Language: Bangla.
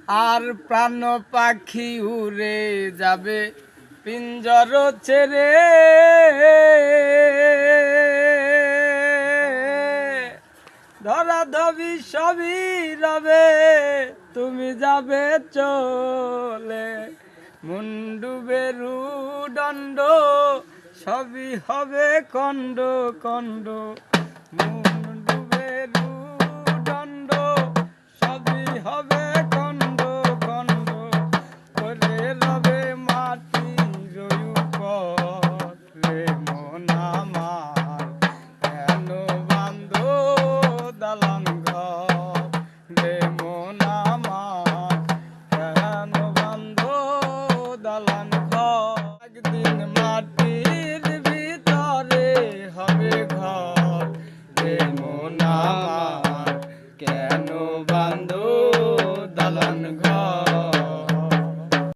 আর প্রাণ পাখি উড়ে যাবে পিঞ্জর ছেড়ে। ধরাধরি সবই রবে, তুমি যাবে চলে। মুন্ডুবে রুদণ্ড, সবই হবে কণ্ড কণ্ড। মুন্ডুবে রুদণ্ড, সবই হবে কণ্ড কণ্ড। করে রবে মাটির উপর রে মন আমার, কেন বান্ধো দালান ঘর রে মন আমার, কেন বান্ধো দালান ঘর। একদিন মাটির ভিতরে হবে ঘর রে মন আমার, কেন বান্ধো দালান ঘর।